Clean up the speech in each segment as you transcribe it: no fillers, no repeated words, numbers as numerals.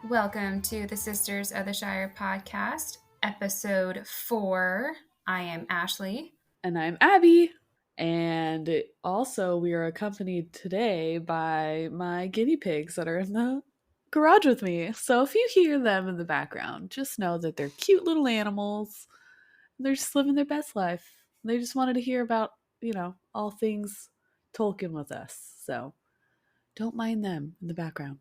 Welcome to the Sisters of the Shire podcast, episode 4. I am Ashley. And I'm Abby. And also, we are accompanied today by my guinea pigs that are in the garage with me. So if you hear them in the background, just know that they're cute little animals. They're just living their best life. They just wanted to hear about, all things Tolkien with us. So don't mind them in the background.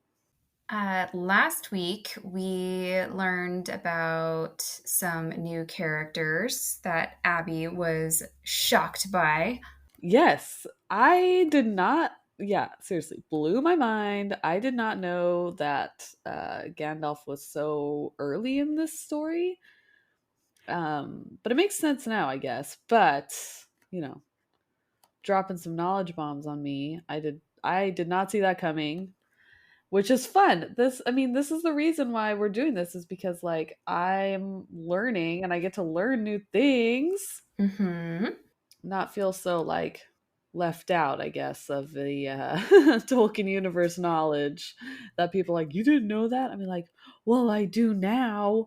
Last week, we learned about some new characters that Abby was shocked by. Yes, I did not. Yeah, seriously, blew my mind. I did not know that Gandalf was so early in this story. But it makes sense now, I guess. But you know, dropping some knowledge bombs on me, I did not see that coming, which is fun. This is the reason why we're doing this is because like I'm learning and I get to learn new things. Mm-hmm. Not feel so like left out, I guess, of the Tolkien universe knowledge that people are like, you didn't know that? I mean, like, well, I do now.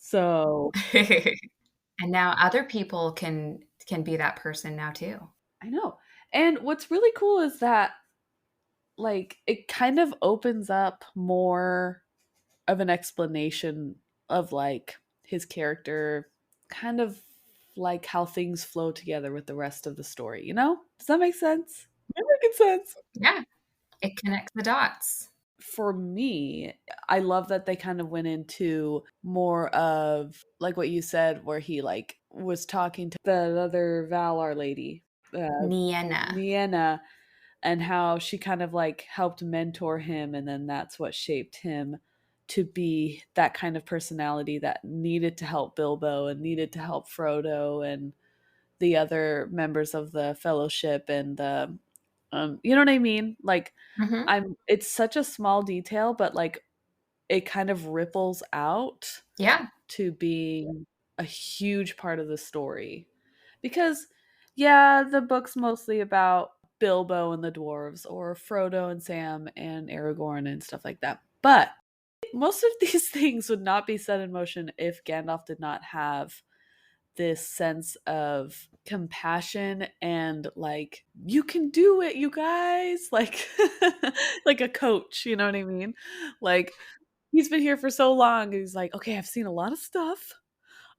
So And now other people can be that person now too. I know. And what's really cool is that like it kind of opens up more of an explanation of like his character, kind of like how things flow together with the rest of the story, you know? Does that make sense? That making sense? Yeah, it connects the dots. For me, I love that they kind of went into more of like what you said, where he like was talking to the other Valar lady, Nienna. Nienna, and how she kind of like helped mentor him, and then that's what shaped him to be that kind of personality that needed to help Bilbo and needed to help Frodo and the other members of the Fellowship and the you know what I mean? Like Mm-hmm. it's such a small detail, but like it kind of ripples out Yeah. to being a huge part of the story. Because yeah, the book's mostly about Bilbo and the dwarves or Frodo and Sam and Aragorn and stuff like that. But most of these things would not be set in motion if Gandalf did not have this sense of compassion and like you can do it, you guys, like like a coach, you know what I mean? Like he's been here for so long, he's like, okay, I've seen a lot of stuff,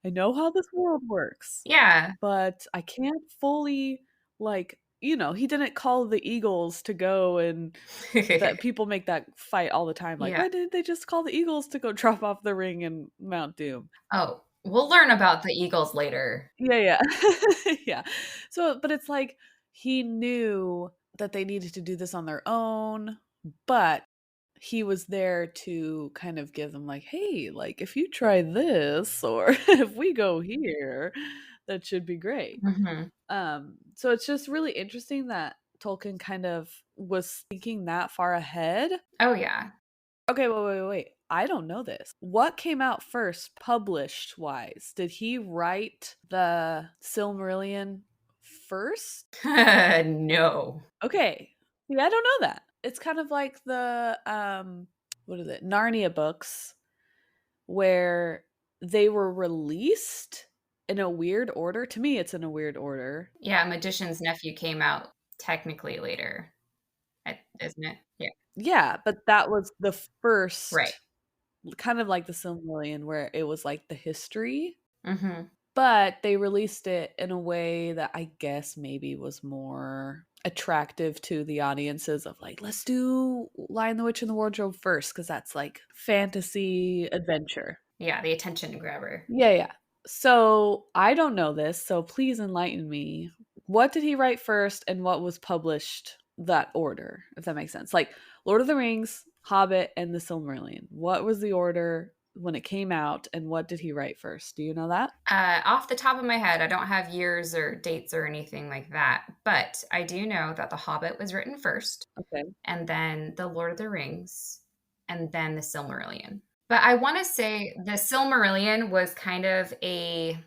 I know how this world works, Yeah. but I can't fully like, he didn't call the Eagles to go, and that people make that fight all the time, like Yeah. why didn't they just call the Eagles to go drop off the ring in Mount Doom? Oh, we'll learn about the Eagles later. Yeah. Yeah. So, but it's like he knew that they needed to do this on their own, but he was there to kind of give them like, hey, like if you try this or if we go here, that should be great. Mhm. So it's just really interesting that Tolkien kind of was thinking that far ahead. Oh, yeah. Okay, wait. I don't know this. What came out first, published wise? Did he write the Silmarillion first? No. Okay. See, I don't know that. It's kind of like the what is it? Narnia books where they were released in a weird order. To me, it's in a weird order. Yeah, Magician's Nephew came out technically later, isn't it? Yeah. Yeah, but that was the Right. first, kind of like the Silmarillion, where it was like the history. Mhm. But they released it in a way that I guess maybe was more attractive to the audiences of like, let's do Lion the Witch and the Wardrobe first, because that's like fantasy adventure. Yeah, the attention grabber. Yeah. So I don't know this, so please enlighten me. What did he write first and what was published that order, if that makes sense? Like Lord of the Rings, Hobbit, and the Silmarillion. What was the order when it came out and what did he write first? Do you know that? Off the top of my head, I don't have years or dates or anything like that, but I do know that The Hobbit was written first, Okay. and then The Lord of the Rings, and then The Silmarillion. But I want to say The Silmarillion was kind of a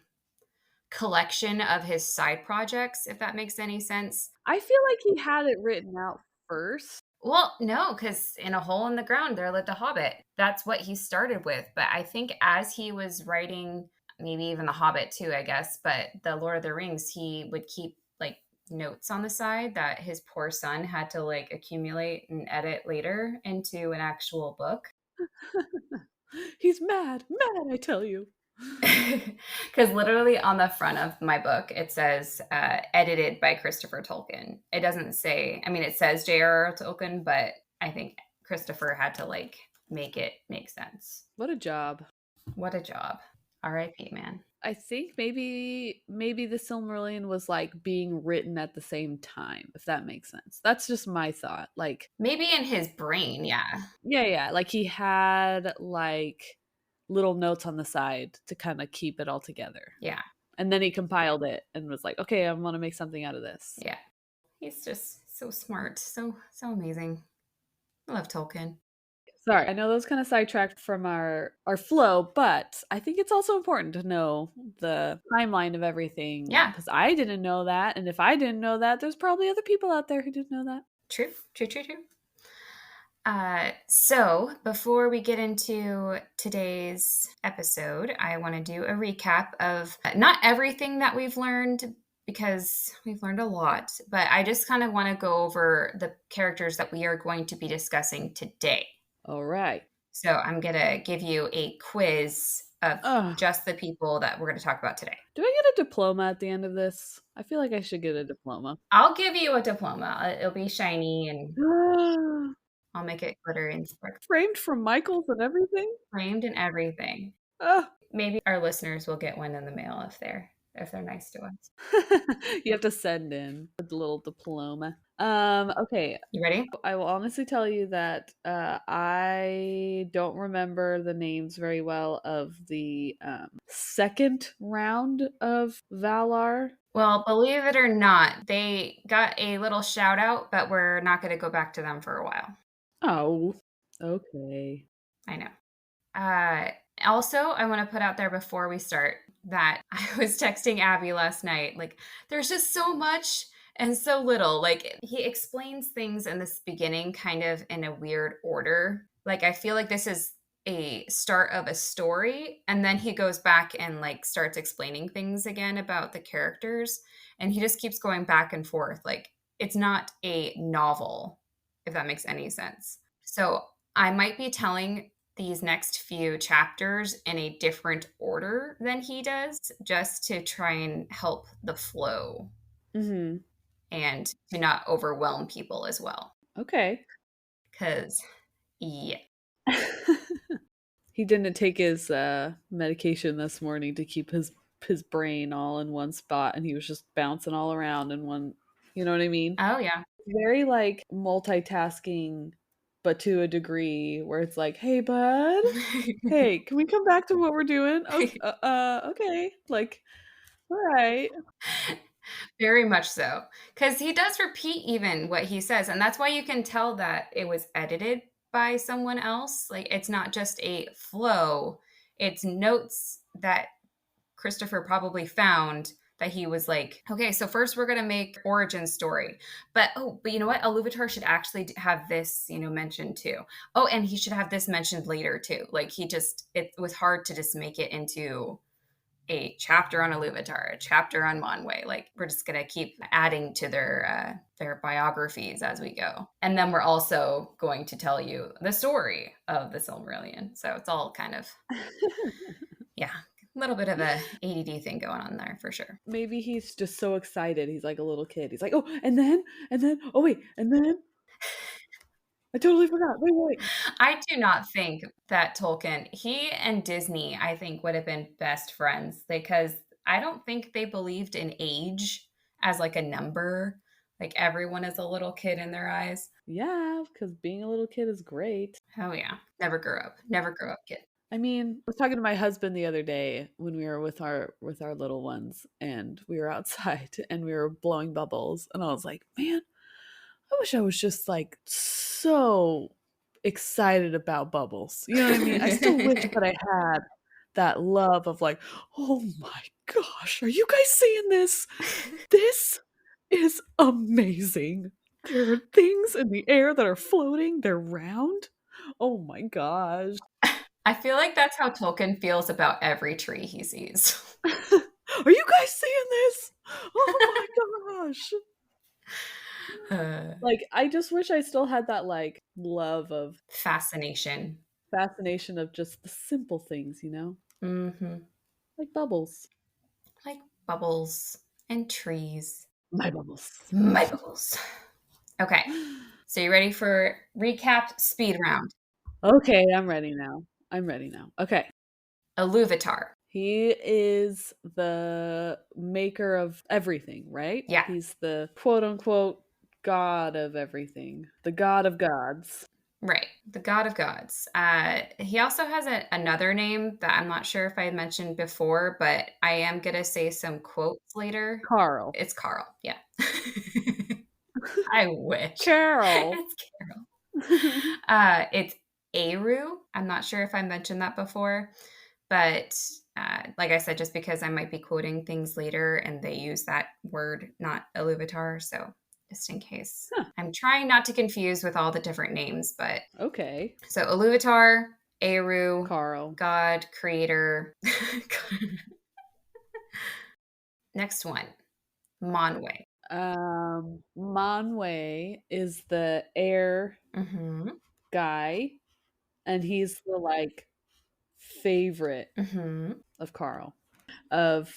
collection of his side projects, if that makes any sense. I feel like he had it written out first. Well, no, because in a hole in the ground there lived a hobbit. That's what he started with. But I think as he was writing, maybe even the Hobbit too, I guess, but the Lord of the Rings, he would keep like notes on the side that his poor son had to like accumulate and edit later into an actual book. He's mad, mad, I tell you. Because literally on the front of my book, it says edited by Christopher Tolkien. It doesn't say, I mean, it says J.R.R. Tolkien, but I think Christopher had to like make it make sense. What a job. What a job. R.I.P., man. I think maybe the Silmarillion was like being written at the same time, if that makes sense. That's just my thought. Like, Maybe in his brain, yeah. yeah, like he had like little notes on the side to kind of keep it all together. Yeah. And then he compiled it and was like, okay, I want to make something out of this. Yeah. He's just so smart. So amazing. I love Tolkien. Sorry, I know those kind of sidetracked from our flow, but I think it's also important to know the timeline of everything Yeah. because I didn't know that, and if I didn't know that, there's probably other people out there who didn't know that. True. So before we get into today's episode, I want to do a recap of not everything that we've learned because we've learned a lot, but I just kind of want to go over the characters that we are going to be discussing today. All right. So I'm going to give you a quiz of just the people that we're going to talk about today. Do I get a diploma at the end of this? I feel like I should get a diploma. I'll give you a diploma. It'll be shiny and I'll make it glitter and sparkle. Framed from Michaels and everything? Framed and everything. Maybe our listeners will get one in the mail if they're nice to us. You have to send in a little diploma. Okay. You ready? I will honestly tell you that I don't remember the names very well of the second round of Valar. Well, believe it or not, they got a little shout out, but we're not going to go back to them for a while. Oh, okay. I know. Also, I want to put out there before we start that I was texting Abby last night. Like, there's just so much and so little. Like, he explains things in this beginning kind of in a weird order. Like, I feel like this is a start of a story, and then he goes back and like starts explaining things again about the characters, and he just keeps going back and forth. Like, it's not a novel, if that makes any sense. So I might be telling these next few chapters in a different order than he does, just to try and help the flow and to not overwhelm people as well. Okay. Because, yeah. He didn't take his medication this morning to keep his brain all in one spot, and he was just bouncing all around in one, you know what I mean? Oh, yeah. Very like multitasking, but to a degree where it's like, hey, bud, hey, can we come back to what we're doing? Okay. Like, all right. Very much so. Because he does repeat even what he says. And that's why you can tell that it was edited by someone else. Like, it's not just a flow, it's notes that Christopher probably found that he was like, okay, so first we're going to make origin story. But you know what? Iluvatar should actually have this, mentioned too. Oh, and he should have this mentioned later too. Like, it was hard to just make it into a chapter on Iluvatar, a chapter on Monway. Like, we're just going to keep adding to their biographies as we go. And then we're also going to tell you the story of the Silmarillion. So it's all kind of, yeah, a little bit of a ADD thing going on there for sure. Maybe he's just so excited. He's like a little kid. He's like, oh, and then, oh, wait, and then. I totally forgot. Wait. I do not think that Tolkien, he and Disney, I think, would have been best friends because I don't think they believed in age as like a number. Like, everyone is a little kid in their eyes. Yeah, because being a little kid is great. Oh, yeah. Never grow up, kid. I mean, I was talking to my husband the other day when we were with our little ones, and we were outside and we were blowing bubbles, and I was like, man, I wish I was just like so excited about bubbles. You know what I mean? I still wish that I had that love of like, oh my gosh, are you guys seeing this? This is amazing. There are things in the air that are floating. They're round. Oh my gosh. I feel like that's how Tolkien feels about every tree he sees. Are you guys seeing this? Oh my gosh. Uh, Like, I just wish I still had that, like, love of fascination. fascination of just the simple things, Hmm. like bubbles. Like bubbles and trees. My bubbles. My bubbles. Okay. So you ready for recap speed round? Okay, I'm ready now. I'm ready now. Okay. Iluvatar. He is the maker of everything, right? Yeah, He's the quote unquote god of everything, the god of gods. right. The god of gods. He also has another name that I'm not sure if I had mentioned before, but I am going to say some quotes later. Carl. It's Carl. Yeah. I wish. Carol. It's Carol. It's Eru. I'm not sure if I mentioned that before, but like I said, just because I might be quoting things later and they use that word, not Iluvatar, so just in case. Huh. I'm trying not to confuse with all the different names, but Okay. so Iluvatar, Eru, Carl. God, Creator. Next one, Monway. Manwë is the air Mm-hmm. guy, and he's the like favorite Mm-hmm. of Carl. Of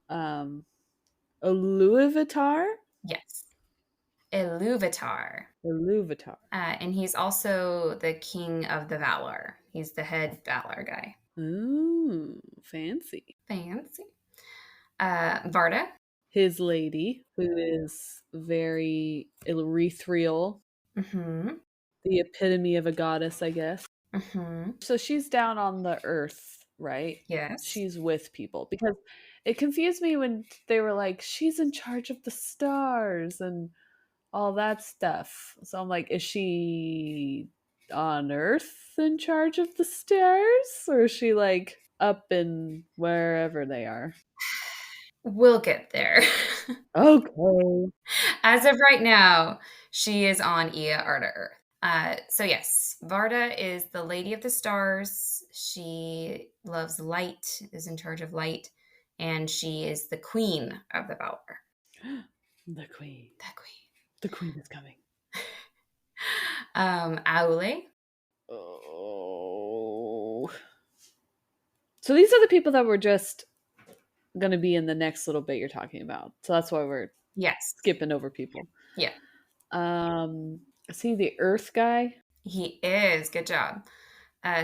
um Iluvatar? Yes. Iluvatar. Iluvatar. And he's also the king of the Valar. He's the head Valar guy. Ooh, fancy. Fancy. Varda. His lady, who is very ethereal, Mm-hmm. the epitome of a goddess, I guess. Mm-hmm. So she's down on the earth, right? Yes. She's with people because it confused me when they were like, she's in charge of the stars and all that stuff. So I'm like, is she on earth in charge of the stars? Or is she like up in wherever they are? We'll get there. Okay. As of right now, she is on Ea Arda Earth. So yes, Varda is the Lady of the Stars. She loves light, is in charge of light, and she is the Queen of the Valar. The queen. The Queen. The queen is coming. Aule. Oh. So these are the people that were just going to be in the next little bit you're talking about. So that's why we're Yes. skipping over people. Yeah. Is he the earth guy? He is. Good job.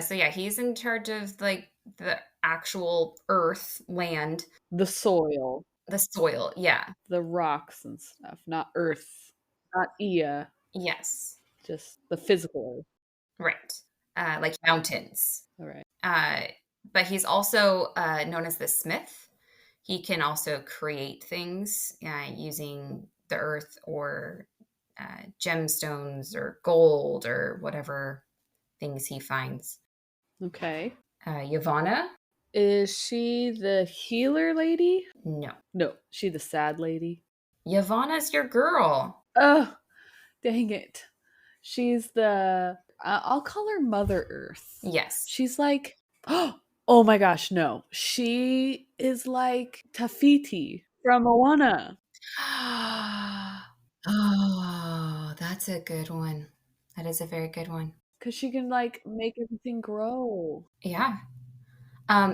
So yeah, he's in charge of like the actual earth, land, The soil, the soil. Yeah. the rocks and stuff, not earth, not Ea, Yes. just the physical earth. Right. Like mountains. All right. Uh, but he's also known as the smith. He can also create things using the earth or gemstones or gold or whatever things he finds. Okay. Yavanna? Is she the healer lady? No. No, she the sad lady. Yavanna's your girl. Oh, dang it. She's the I'll call her Mother Earth. Yes. She's like oh my gosh, no. She is like Tafiti from Moana. Oh, that's a good one. That is a very good one. Because she can like make everything grow. Yeah.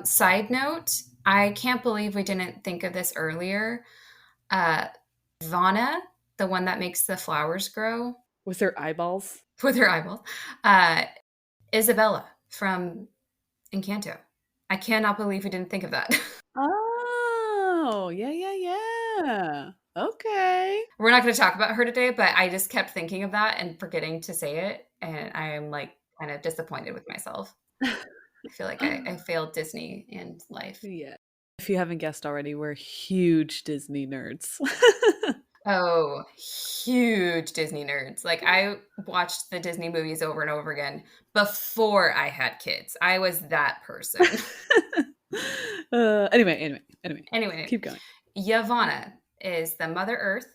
Side note, I can't believe we didn't think of this earlier. Uh, Vana, the one that makes the flowers grow With her eyeballs. with her eyeballs, uh, Isabella from Encanto. I cannot believe we didn't think of that. Oh, yeah, yeah, yeah. Okay. We're not going to talk about her today, but I just kept thinking of that and forgetting to say it. And I am like kind of disappointed with myself. I feel like I failed Disney and life. Yeah. If you haven't guessed already, we're huge Disney nerds. Oh, huge Disney nerds. Like I watched the Disney movies over and over again before I had kids. I was that person. Anyway. Anyway, Keep going. Yavanna. is the Mother Earth.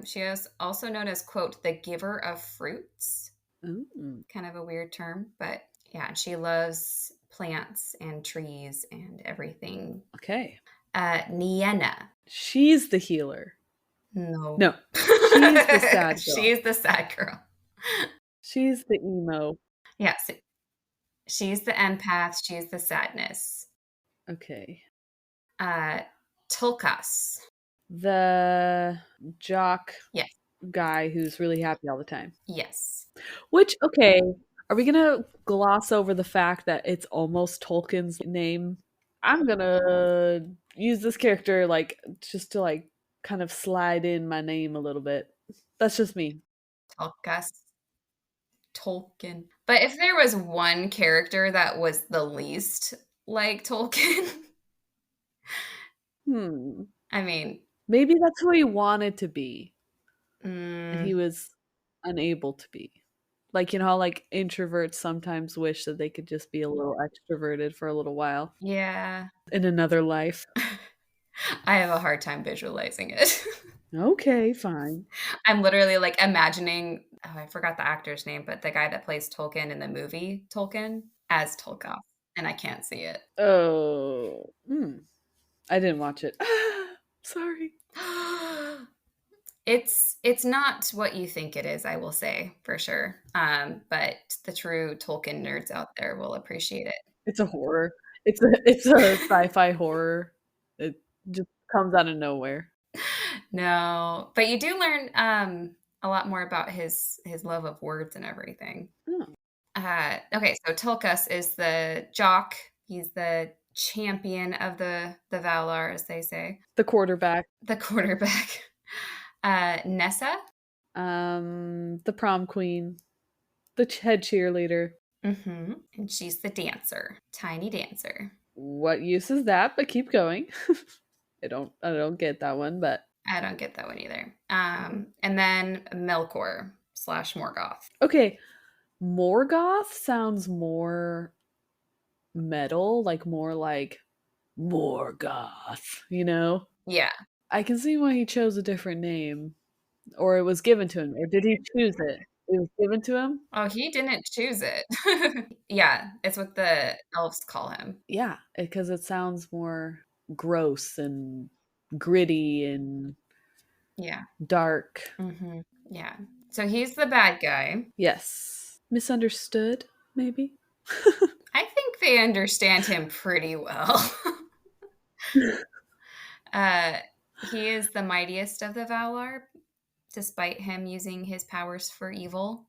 She is also known as, quote, the giver of fruits. Ooh, Kind of a weird term, but yeah, she loves plants and trees and everything. okay. Nienna. She's the healer. No. No, she's the sad girl. She's the sad girl. She's the emo. Yes, she's the empath. She's the sadness. Okay. Uh, Tulkas. The jock Yes, guy who's really happy all the time. yes. Which, okay, are we gonna gloss over the fact that it's almost Tolkien's name? I'm gonna use this character like just to like kind of slide in my name a little bit. That's just me. Tulkas. Tolkien. But if there was one character that was the least like Tolkien, Hmm. I mean, Maybe that's who he wanted to be, and he mm, was unable to be. Like, you know how like introverts sometimes wish that they could just be a little extroverted for a little while yeah. in another life. I have a hard time visualizing it. Okay, fine. I'm literally like imagining, oh, I forgot the actor's name, but the guy that plays Tolkien in the movie Tolkien as Tolkien, and I can't see it. Oh, I didn't watch it. Sorry. It's not what you think it is, I will say for sure. But the true Tolkien nerds out there will appreciate It's a horror. It's a sci-fi horror. It just comes out of nowhere. it. No, but you do learn a lot more about his love of words and everything. Oh. Okay, so Tulkas is the jock. He's the champion of the Valar, as they say, The quarterback, the quarterback. Nessa. the prom queen, the head cheerleader. And she's the dancer, tiny dancer. What use is that? But keep going. I don't get that one, but I don't get that one either. And then Melkor slash Morgoth. okay. Morgoth sounds more metal, like more like Morgoth, you know? Yeah. I can see why he chose a different name. Or it was given to him. Or did he choose it? It was given to him? Oh, he didn't choose it. Yeah, it's what the elves call him. Yeah, because it sounds more gross and gritty and Yeah. dark. Yeah. So he's the bad guy. Yes. Misunderstood, maybe? I think they understand him pretty well. uh, he is the mightiest of the Valar, despite him using his powers for evil.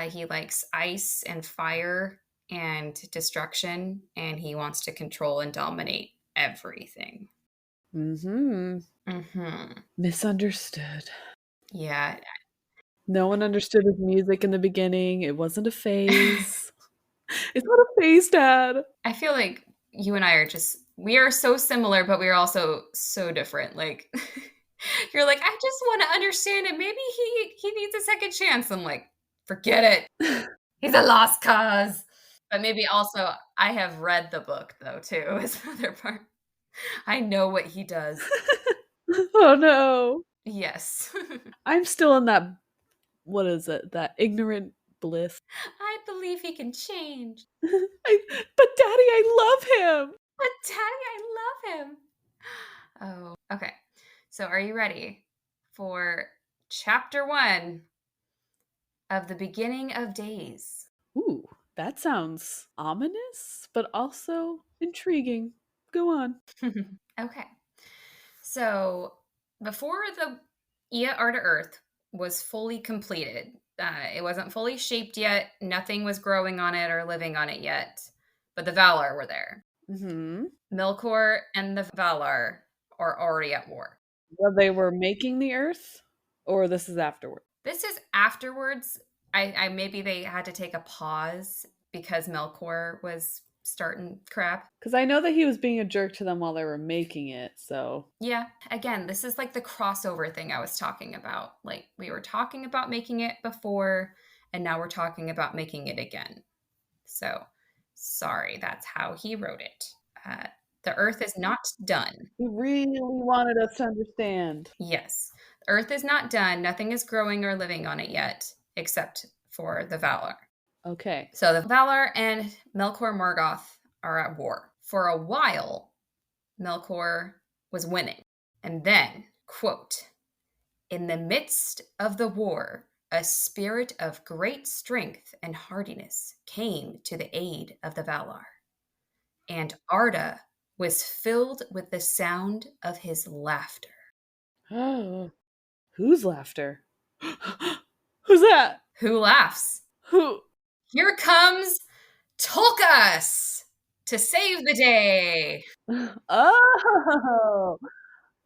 He likes ice and fire and destruction, and he wants to control and dominate everything. Mm-hmm. Misunderstood. Yeah, No one understood his music in the beginning. It wasn't a phase. It's not a phase, Dad. I feel like you and I are just we are so similar, but we are also so different. Like you're like, I just want to understand it. Maybe he needs a second chance. I'm like, forget it. He's a lost cause. But maybe also I have read the book though too, is the other part. I know what he does. Oh no. Yes. I'm still in that, what is it? That ignorant bliss. I believe he can change. But Daddy, I love him. But Daddy, I love him. Oh, okay. So are you ready for chapter 1 of the beginning of days? Ooh, that sounds ominous, but also intriguing. Go on. Okay. So before the Ea Arda Earth was fully completed, it wasn't fully shaped yet. Nothing was growing on it or living on it yet, but the Valar were there. Mm-hmm. Melkor and the Valar are already at war. Well, they were making the Earth, or this is afterward. This is afterwards. I maybe they had to take a pause because Melkor was starting crap. Because I know that he was being a jerk to them while they were making it, so. Yeah, again, this is like the crossover thing I was talking about. Like we were talking about making it before, and now we're talking about making it again. So sorry, that's how he wrote it. The Earth is not done. He really wanted us to understand. Yes. The Earth is not done. Nothing is growing or living on it yet, except for the Valar. Okay. So the Valar and Melkor Morgoth are at war. For a while, Melkor was winning. And then, quote, in the midst of the war, a spirit of great strength and hardiness came to the aid of the Valar, and Arda was filled with the sound of his laughter. Oh, whose laughter? Who's that? Who laughs? Who? Here comes Tulkas to save the day, Oh,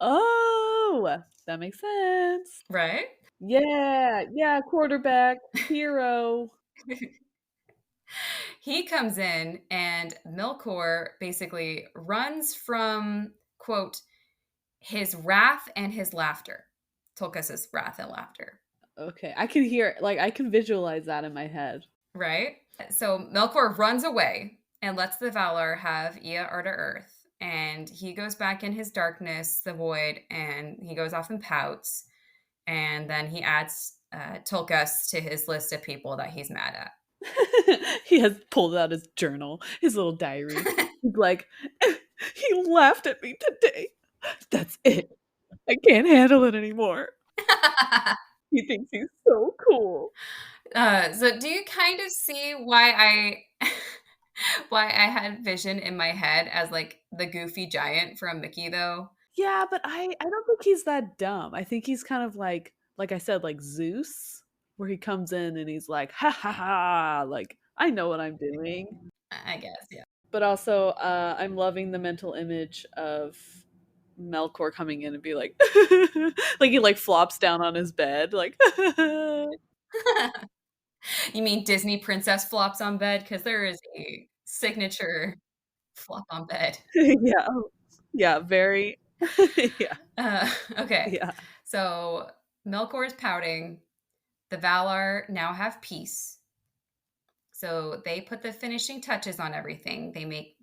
oh, that makes sense. right? Yeah, yeah, quarterback, hero. He comes in, and Melkor basically runs from, quote, his wrath and his laughter. Tulkas' wrath and laughter, Okay, I can hear, like, I can visualize that in my head. right? So Melkor runs away and lets the Valar have Ea Arda Earth. And he goes back in his darkness, the void, and he goes off and pouts. And then he adds Tulkas to his list of people that he's mad He has pulled out his journal, his little diary. at. He's like, he laughed at me today. That's it. I can't handle it anymore. He thinks he's so cool. So do you kind of see why I why I had Vision in my head as like the goofy giant from Mickey though? Yeah, but I don't think he's that dumb. I think he's kind of like I said, like Zeus, where he comes in and he's like, ha ha ha, like I know what I'm doing. I guess, yeah. But also, I'm loving the mental image of Melkor coming in and be like, like he like flops down on his bed, like, You mean Disney princess flops on bed? Because there is a signature flop on bed. yeah, yeah, very, yeah, Okay. yeah. So Melkor is pouting. The Valar now have peace. So they put the finishing touches on everything. They make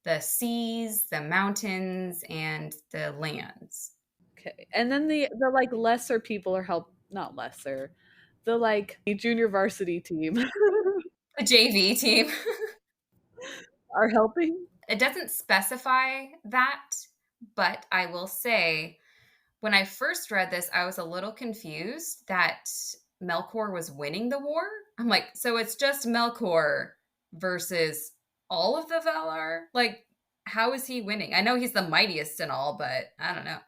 the seas, the mountains, and the lands. Okay, and then the like lesser people are not lesser, the like junior varsity team The JV team. are helping. It doesn't specify that, but I will say when I first read this, I was a little confused that Melkor was winning the war. I'm like, so it's just Melkor versus all of the Valar? Like, how is he winning? I know he's the mightiest and all, but I don't know.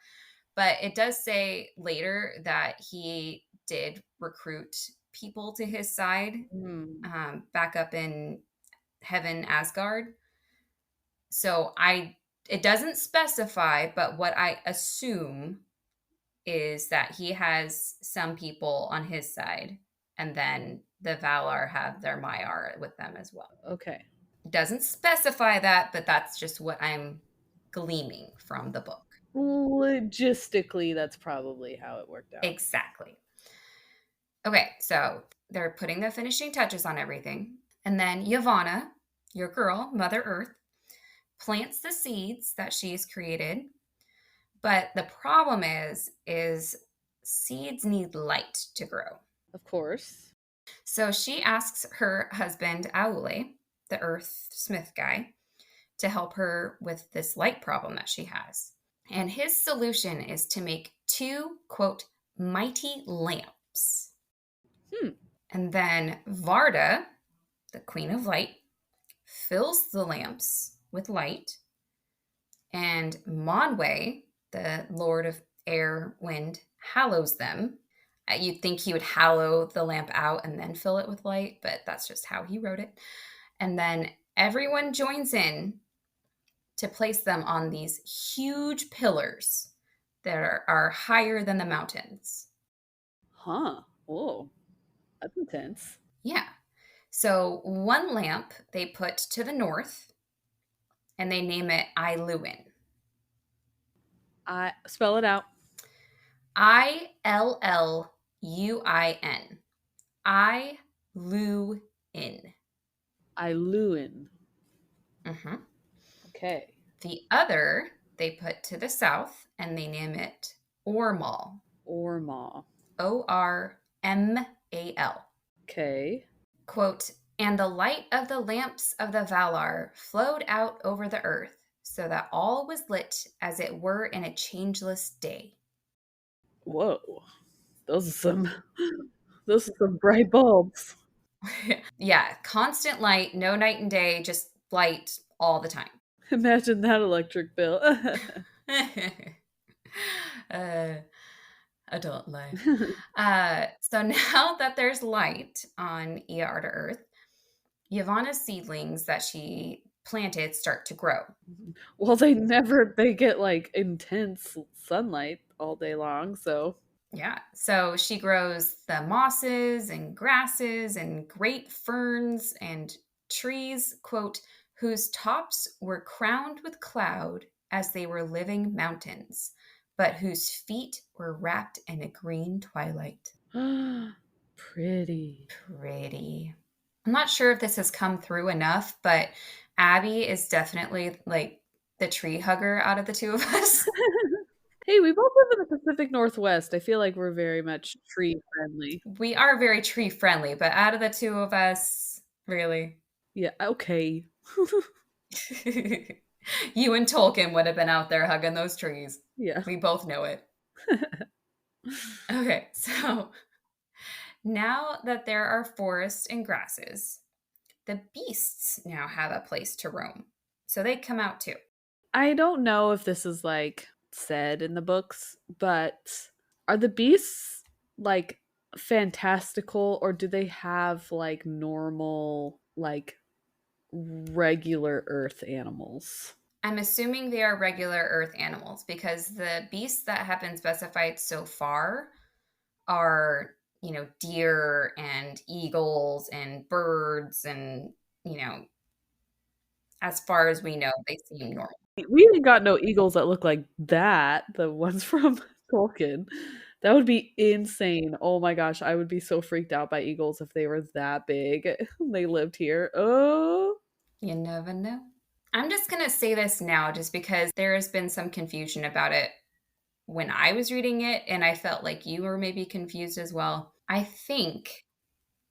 But it does say later that he did recruit people to his side Hmm. back up in heaven, Asgard. So it doesn't specify, but what I assume is that he has some people on his side, and then the Valar have their Maiar with them as well. Okay. It doesn't specify that, but that's just what I'm gleaming from the book. Logistically, that's probably how it worked out. Exactly. Okay, so they're putting the finishing touches on everything. And then Yavanna, your girl, Mother Earth, plants the seeds that she's created. But the problem is seeds need light to grow. Of course. So she asks her husband, Aule, the earth smith guy, to help her with this light problem that she has. And his solution is to make two, quote, mighty lamps. Hmm. And then Varda, the queen of light, fills the lamps with light. And Monway, the lord of air, wind, hallows them. You'd think he would hallow the lamp out and then fill it with light, but that's just how he wrote it. And then everyone joins in to place them on these huge pillars that are higher than the mountains. Huh. Whoa. That's intense. Yeah. So one lamp they put to the north and they name it Iluin. I spell it out. Illuin. Iluin. Iluin. Mm-hmm. Okay. The other they put to the south and they name it Ormal. Orma. Ormal. Okay. Quote, and the light of the lamps of the Valar flowed out over the earth, so that all was lit as it were in a changeless day. Whoa. Those are some those are some bright bulbs. Yeah, constant light, no night and day, just light all the time. Imagine that electric bill. uh, adult life. So now that there's light on Earth, Yavanna's seedlings that she planted start to grow. Well, they get like intense sunlight all day long, so Yeah. So she grows the mosses and grasses and great ferns and trees, quote, whose tops were crowned with cloud as they were living mountains, but whose feet were wrapped in a green twilight. pretty. Pretty. I'm not sure if this has come through enough, but Abby is definitely like the tree hugger out of the two of us. Hey, we both live in the Pacific Northwest. I feel like we're very much tree friendly. We are very tree friendly, but out of the two of us, really. Yeah, okay. You and Tolkien would have been out there hugging those trees. Yeah. We both know it. Okay, so now that there are forests and grasses, the beasts now have a place to roam. So they come out too. I don't know if this is like said in the books, but are the beasts like fantastical or do they have like normal, like regular earth animals? I'm assuming they are regular earth animals because the beasts that have been specified so far are, deer and eagles and birds and, as far as we know, they seem normal. We ain't got no eagles that look like that, the ones from Tolkien. That would be insane. Oh my gosh, I would be so freaked out by eagles if they were that big. They lived here. Oh. You never know. I'm just going to say this now just because there has been some confusion about it when I was reading it, and I felt like you were maybe confused as well. I think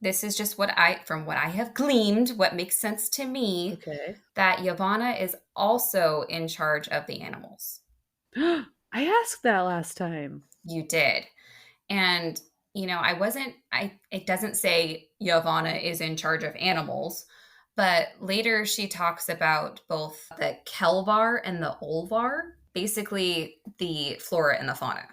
this is just from what I have gleaned, what makes sense to me, Okay. that Yavanna is also in charge of the animals. I asked that last time. You did. And, it doesn't say Yavanna is in charge of animals, but later she talks about both the Kelvar and the Olvar, basically the flora and the fauna.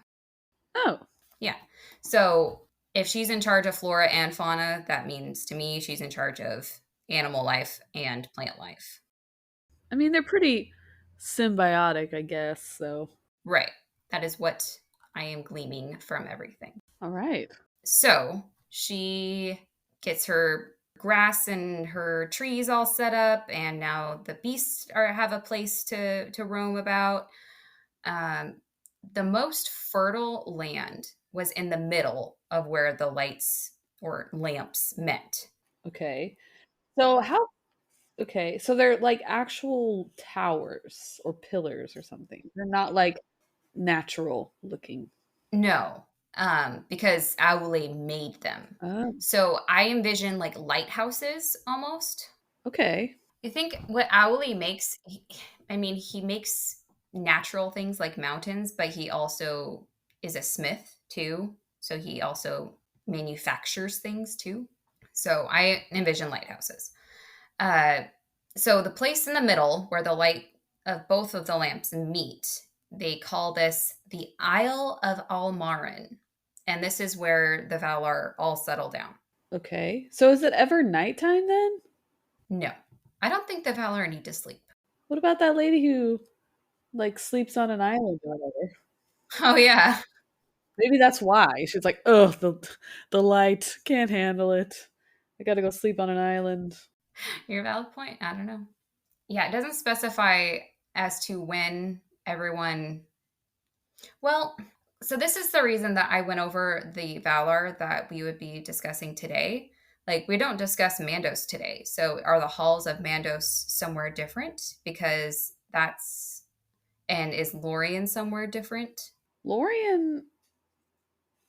Oh, Yeah. So if she's in charge of flora and fauna, that means to me she's in charge of animal life and plant life. I mean, they're pretty symbiotic, I guess. So, Right. That is what I am gleaming from everything. all right. So she gets her grass and her trees all set up, and now the beasts have a place to roam about. Um, the most fertile land was in the middle of where the lights or lamps met. Okay. So, how okay, so they're like actual towers or pillars or something. They're not like natural looking. No, because Aule made them. Oh, So I envision like lighthouses almost. okay. I think what Aule makes, he makes natural things like mountains, but he also is a smith too. So he also manufactures things too. So I envision lighthouses. Uh, so the place in the middle where the light of both of the lamps meet, they call this the Isle of Almarin. And this is where the Valar all settle down. Okay. So, is it ever nighttime then? No, I don't think the Valar need to sleep. What about that lady who like sleeps on an island or whatever? Oh, yeah. Maybe that's why. She's like, "Ugh, the light, can't handle it. I gotta go sleep on an island." Your valid point. I don't know. Yeah, it doesn't specify as to when everyone. Well, so this is the reason that I went over the Valar that we would be discussing today. Like, we don't discuss Mandos today. So, are the halls of Mandos somewhere different? Because That's and is Lorien somewhere different? Lorien,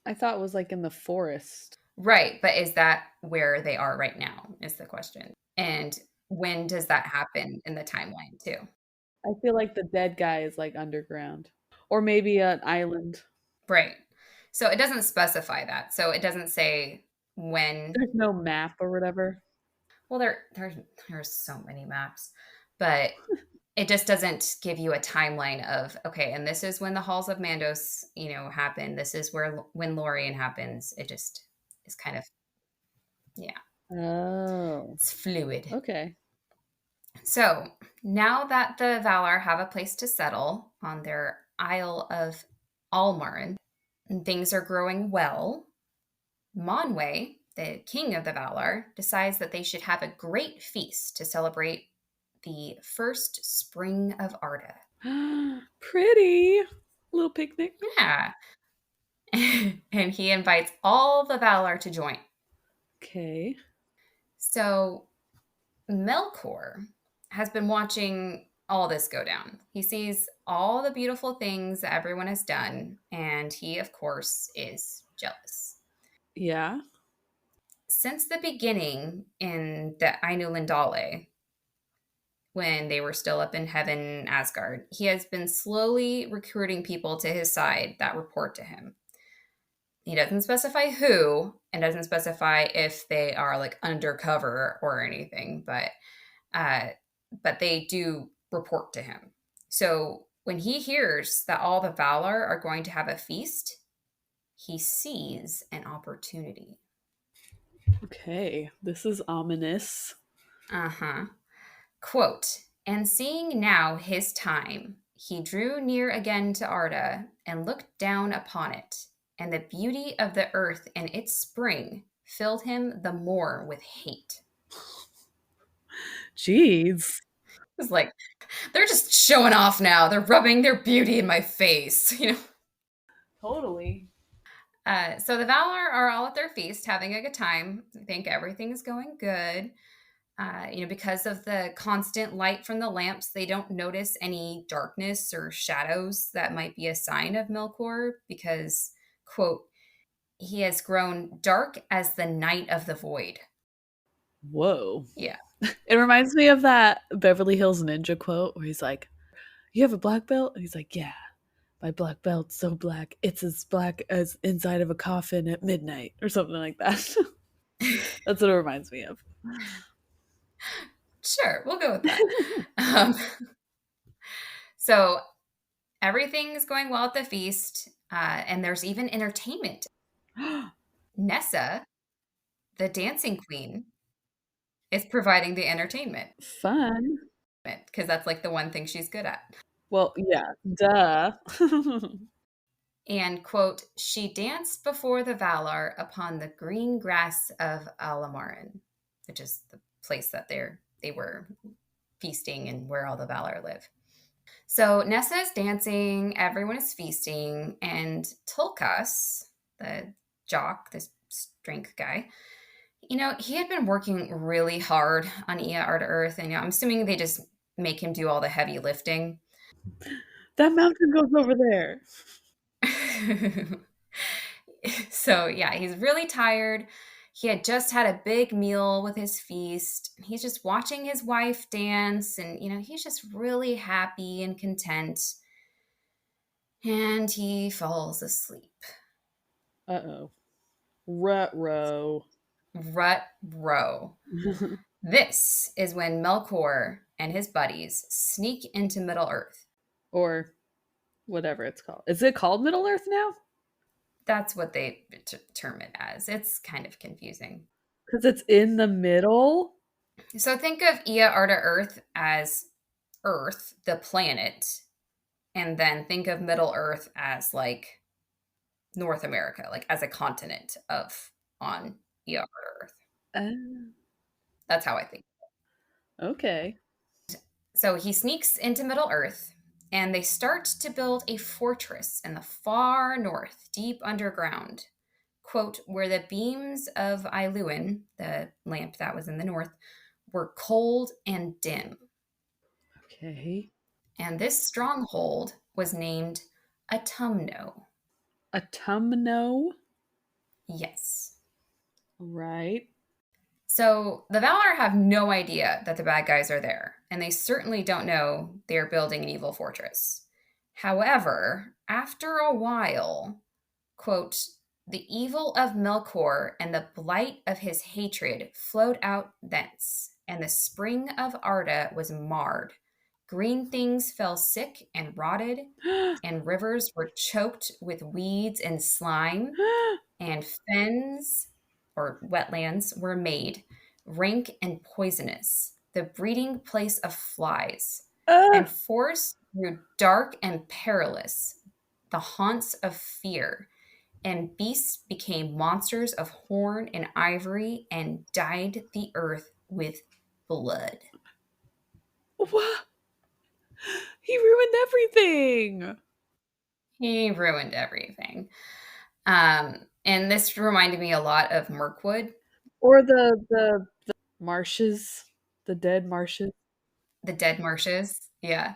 I thought was like in the forest. Right, but is that where they are right now is the question. And when does that happen in the timeline too? I feel like the dead guy is like underground. Or maybe an island. Right. So it doesn't specify that. So it doesn't say when. There's no map or whatever. Well, there's so many maps, but it just doesn't give you a timeline of okay, and this is when the Halls of Mandos, happen. This is where when Lorien happens. It just is kind of yeah, Oh, it's fluid. okay. So now that the Valar have a place to settle on their Isle of Almarin, and things are growing well, Monwë, the king of the Valar, decides that they should have a great feast to celebrate the first spring of Arda. Pretty. Little picnic. Yeah. And he invites all the Valar to join. Okay. So Melkor has been watching all this go down. He sees all the beautiful things that everyone has done, and he, of course, is jealous. Yeah. Since the beginning in the Ainulindale, when they were still up in heaven, Asgard, he has been slowly recruiting people to his side that report to him. He doesn't specify who and doesn't specify if they are like undercover or anything, uh, but they do report to him. So when he hears that all the Valar are going to have a feast, he sees an opportunity. Okay. This is ominous. Uh huh. Quote, and seeing now his time, he drew near again to Arda and looked down upon it, and the beauty of the earth and its spring filled him the more with hate. Jeez. It's like, they're just showing off now. They're rubbing their beauty in my face, Totally. So the Valar are all at their feast, having a good time. I think everything is going good. Because of the constant light from the lamps, they don't notice any darkness or shadows that might be a sign of Melkor because, quote, he has grown dark as the night of the void. Whoa. Yeah. It reminds me of that Beverly Hills Ninja quote where he's like, "You have a black belt?" And he's like, "Yeah, my black belt's so black, it's as black as inside of a coffin at midnight," or something like that. That's what it reminds me of. Sure, we'll go with that. Um, so everything is going well at the feast, and there's even entertainment. Nessa, the dancing queen, is providing the entertainment Fun. because that's like the one thing she's good at. Well, yeah, duh. And quote, she danced before the Valar upon the green grass of Alamarin, which is the place that they were feasting and where all the Valar live. So Nessa is dancing, everyone is feasting, and Tulkas, the jock, this strength guy, he had been working really hard on Ea Arda Earth, and I'm assuming they just make him do all the heavy lifting. That mountain goes over there. So yeah, he's really tired. He had just had a big meal with his feast. He's just watching his wife dance, and he's just really happy and content. And he falls asleep. Uh-oh. Rut-row. Rut row. This is when Melkor and his buddies sneak into Middle Earth. Or whatever it's called. Is it called Middle Earth now? That's what they term it as. It's kind of confusing. Because it's in the middle? So think of Ea Arda Earth as Earth, the planet, and then think of Middle Earth as like North America, like as a continent of on Ea Arda Earth. Uh, That's how I think. okay. So he sneaks into Middle Earth and they start to build a fortress in the far north, deep underground. Quote, where the beams of Iluin, the lamp that was in the north, were cold and dim. Okay. And this stronghold was named Autumno. Autumno? Yes. Right. So the Valar have no idea that the bad guys are there, and they certainly don't know they're building an evil fortress. However, after a while, quote, the evil of Melkor and the blight of his hatred flowed out thence, and the spring of Arda was marred. Green things fell sick and rotted, and rivers were choked with weeds and slime, and fens or wetlands were made, rank and poisonous, the breeding place of flies, Ah! and forests grew dark and perilous, the haunts of fear, and beasts became monsters of horn and ivory and dyed the earth with blood. What? He ruined everything. He ruined everything. And this reminded me a lot of Mirkwood, Or the marshes, the dead marshes. the dead marshes. Yeah.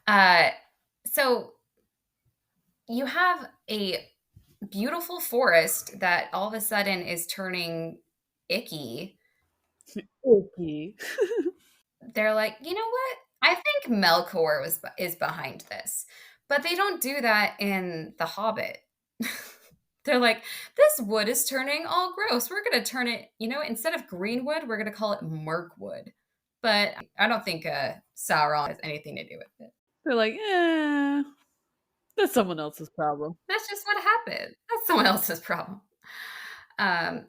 Uh, so you have a beautiful forest that all of a sudden is turning icky. Icky. They're like, you know what? I think Melkor is behind this, but they don't do that in The Hobbit. They're like, this wood is turning all gross. We're gonna turn it, instead of greenwood, we're gonna call it Mirkwood. But I don't think Sauron has anything to do with it. They're like, that's someone else's problem. That's just what happened. That's someone else's problem. Um,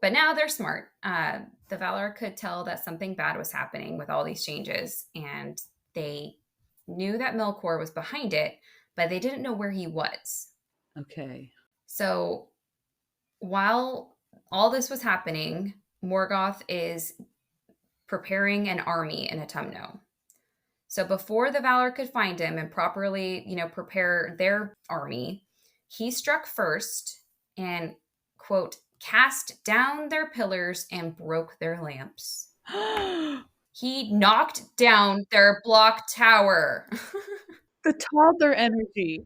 but now they're smart. The Valar could tell that something bad was happening with all these changes, and they knew that Melkor was behind it, but they didn't know where he was. Okay. So while all this was happening, Morgoth is preparing an army in Autumno. So before the Valar could find him and properly, prepare their army, he struck first and, quote, cast down their pillars and broke their lamps. He knocked down their block tower. The toddler energy.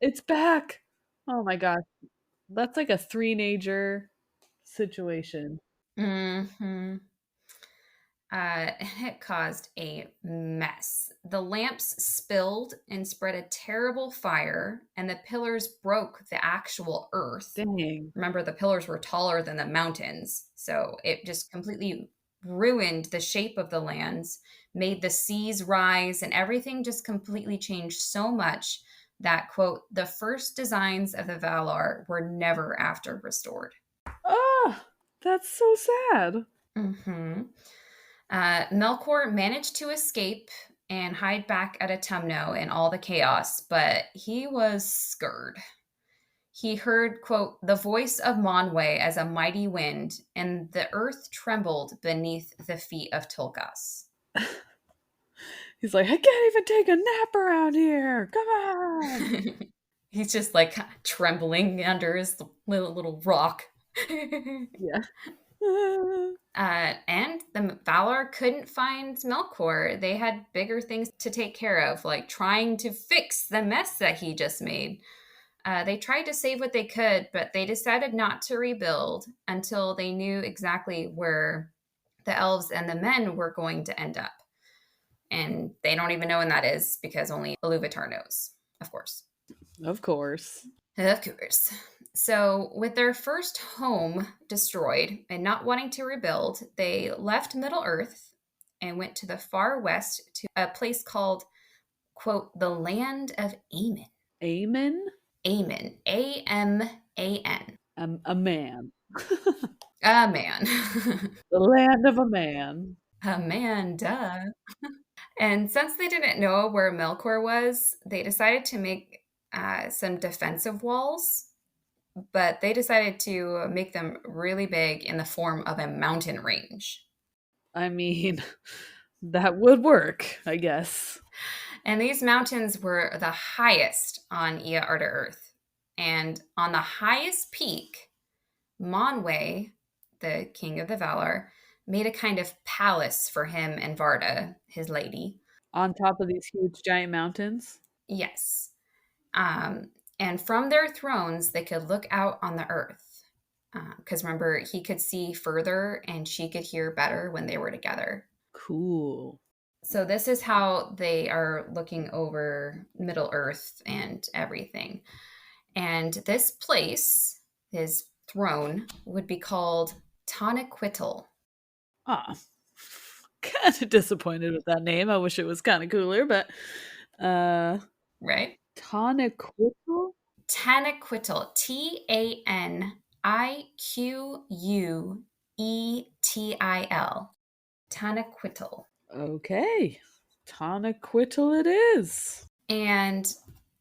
It's back. Oh my gosh. That's like a three-nager situation. hmm it caused a mess. The lamps spilled and spread a terrible fire, and the pillars broke the actual earth. Dang. Remember, the pillars were taller than the mountains, so it just completely ruined the shape of the lands, made the seas rise, and everything just completely changed so much that, quote, the first designs of the Valar were never after restored. Ah, that's so sad. hmm Melkor managed to escape and hide back at Autumno in all the chaos, but he was scared. He heard, quote, the voice of Manwe as a mighty wind, and the earth trembled beneath the feet of Tulkas. He's like, I can't even take a nap around here. Come on. He's just like trembling under his little rock. Yeah. And the Valar couldn't find Melkor. They had bigger things to take care of, like trying to fix the mess that he just made. They tried to save what they could, but they decided not to rebuild until they knew exactly where the elves and the men were going to end up. And they don't even know when that is because only Iluvatar knows, of course. Of course. Of course. So, with their first home destroyed and not wanting to rebuild, they left Middle Earth and went to the far west to a place called, quote, the land of Amen. Amen? Amen. Aman. A man. A man. The land of a man. Amanda. And since they didn't know where Melkor was, they decided to make some defensive walls, but they decided to make them really big in the form of a mountain range. I mean, that would work, I guess. And these mountains were the highest on Ea Arda Earth. And on the highest peak, Manwe, the king of the Valar, made a kind of palace for him and Varda, his lady. On top of these huge giant mountains? Yes. Um, and from their thrones, they could look out on the earth. Because remember, he could see further and she could hear better when they were together. Cool. So, this is how they are looking over Middle Earth and everything. And this place, his throne, would be called Tanaquitl, Ah, kind of disappointed with that name. I wish it was kind of cooler, but uh right? Tanaquitl? Tanaquitl, Taniquetil, Tanaquitl. Okay. Tanaquitl it is. And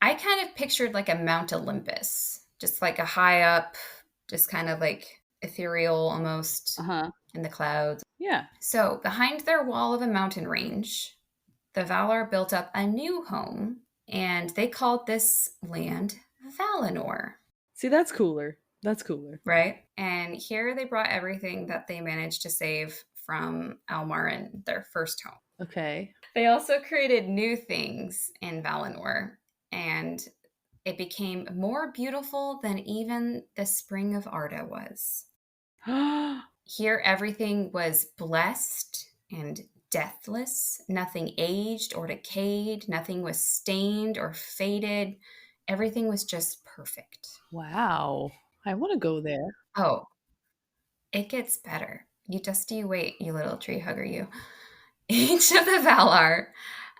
I kind of pictured like a Mount Olympus, just like a high up, just kind of like ethereal almost Uh-huh. in the clouds. Yeah. So, behind their wall of a mountain range, the Valar built up a new home, and they called this land Valinor, See, that's cooler. That's cooler. right? And here they brought everything that they managed to save from Almarin, their first home. Okay. They also created new things in Valinor, and it became more beautiful than even the Spring of Arda was. Here, everything was blessed and deathless. Nothing aged or decayed. Nothing was stained or faded. Everything was just perfect. Wow. I want to go there. Oh, it gets better. You wait, you little tree hugger, you. Each of the Valar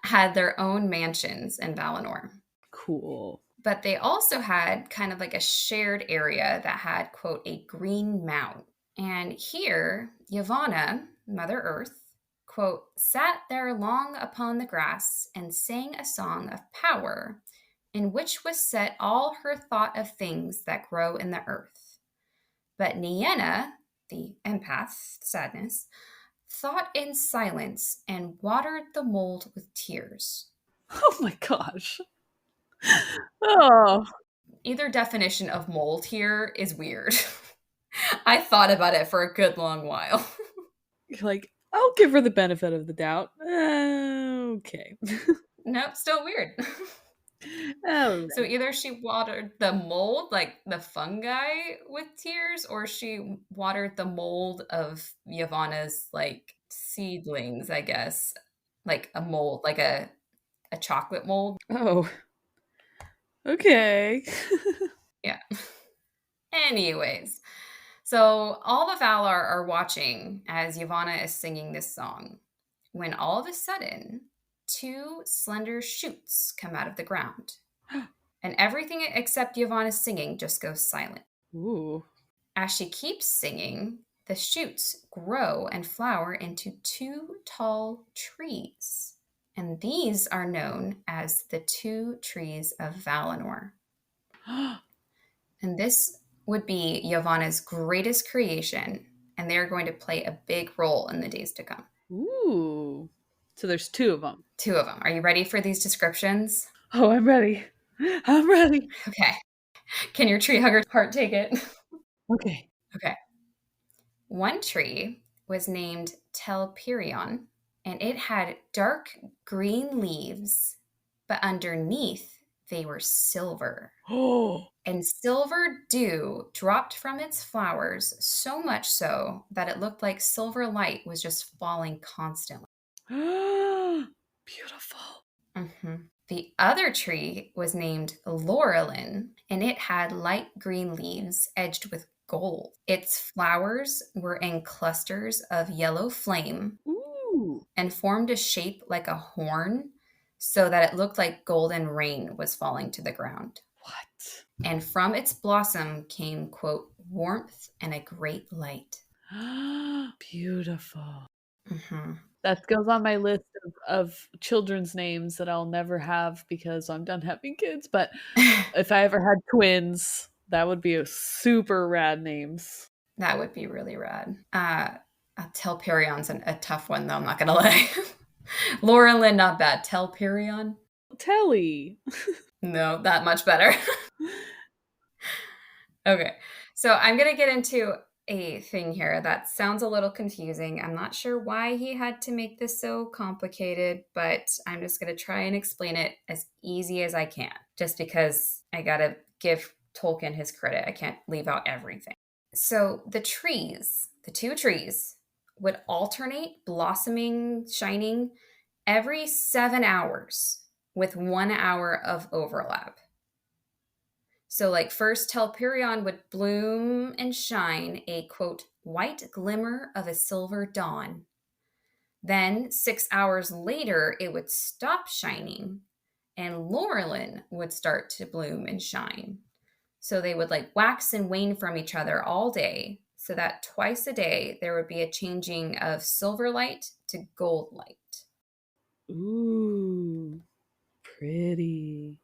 had their own mansions in Valinor. Cool. But they also had kind of like a shared area that had, quote, a green mound. And here, Yavanna, Mother Earth, quote, sat there long upon the grass and sang a song of power, in which was set all her thought of things that grow in the earth. But Nienna, the empath, sadness, thought in silence and watered the mold with tears. Oh my gosh. Oh, Either definition of mold here is weird. I thought about it for a good long while. like I'll give her the benefit of the doubt. Okay. Nope, still weird. Oh, So either she watered the mold, like the fungi, with tears, or she watered the mold of Yavanna's like seedlings, I guess. Like a mold, like a chocolate mold. oh, okay. Yeah. Anyways, so all the Valar are watching as Yavanna is singing this song, when all of a sudden, two slender shoots come out of the ground, and everything except Yavanna's singing just goes silent. Ooh. As she keeps singing, the shoots grow and flower into two tall trees, and these are known as the Two Trees of Valinor. And this would be Yavanna's greatest creation, and they're going to play a big role in the days to come. Ooh. So there's two of them. Two of them. Are you ready for these descriptions? Oh, I'm ready. I'm ready. Okay. Can your tree hugger heart take it? Okay. Okay. One tree was named Telperion, and it had dark green leaves, but underneath they were silver. Oh. And silver dew dropped from its flowers, so much so that it looked like silver light was just falling constantly. Beautiful. The other tree was named Laurelin, and it had light green leaves edged with gold. Its flowers were in clusters of yellow flame Ooh. and formed a shape like a horn so that it looked like golden rain was falling to the ground. What? And from its blossom came, quote, warmth and a great light. Beautiful. Mhm. That goes on my list of children's names that I'll never have because I'm done having kids. But if I ever had twins, that would be a super rad names. That would be really rad. Telperion's a tough one, though, I'm not going to lie. Laurelin, not bad. Telperion? Telly. No, that much better. Okay. So I'm going to get into a thing here that sounds a little confusing. I'm not sure why he had to make this so complicated, but I'm just going to try and explain it as easy as I can, just because I got to give Tolkien his credit. I can't leave out everything. So the trees, the two trees, would alternate blossoming, shining every 7 hours with 1 hour of overlap. So, like, first Telperion would bloom and shine a quote, white glimmer of a silver dawn. Then, 6 hours later, it would stop shining and Laurelin would start to bloom and shine. So, they would like wax and wane from each other all day, so that twice a day there would be a changing of silver light to gold light. Ooh, pretty.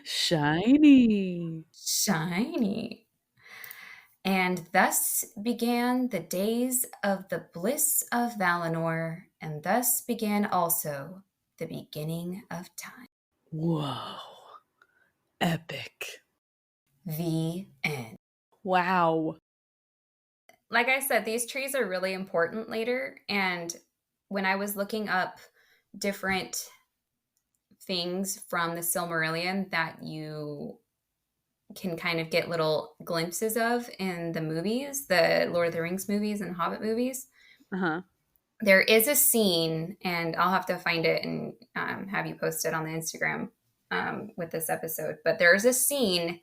Shiny. Shiny. And thus began the days of the bliss of Valinor, and thus began also the beginning of time. Whoa. Epic. The end. Wow. Like I said, these trees are really important later. And when I was looking up different things from the Silmarillion that you can kind of get little glimpses of in the movies, the Lord of the Rings movies and Hobbit movies, Uh-huh. there is a scene, and I'll have to find it and have you post it on the Instagram with this episode. But there's a scene.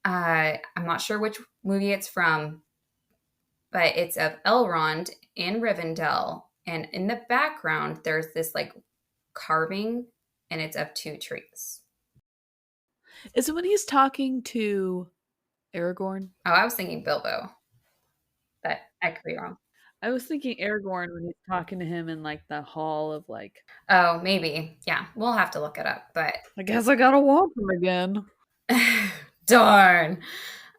I'm not sure which movie it's from, but it's of Elrond in Rivendell, and in the background there's this like carving, and it's of two trees. Is it when he's talking to Aragorn? Oh, I was thinking Bilbo, but I could be wrong. I was thinking Aragorn when he's talking to him in like the hall of like, Oh, maybe. Yeah, we'll have to look it up. But I guess I gotta walk him again. darn.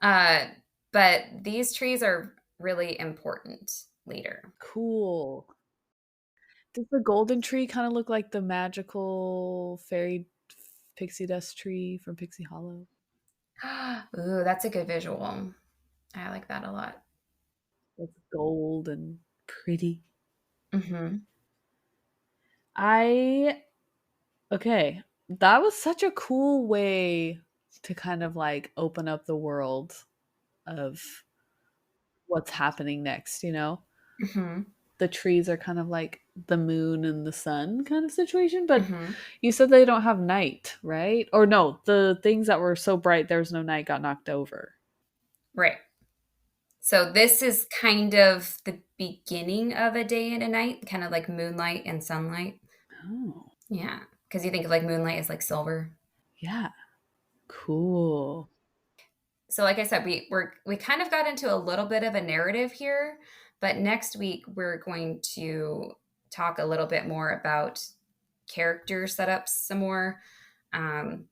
Uh, but these trees are really important later. Cool. Does the golden tree kind of look like the magical fairy pixie dust tree from Pixie Hollow? Ooh, that's a good visual. I like that a lot. It's gold and pretty. Hmm. I okay. That was such a cool way to kind of like open up the world of what's happening next, you know? Hmm. The trees are kind of like the moon and the sun kind of situation, but Hmm. you said they don't have night, right? Or no, the things that were so bright there was no night got knocked over. Right. So this is kind of the beginning of a day and a night, kind of like moonlight and sunlight. Oh, Yeah, because you think of like moonlight as like silver. yeah. Cool. So like I said, we kind of got into a little bit of a narrative here, but next week we're going to talk a little bit more about character setups some more. Um,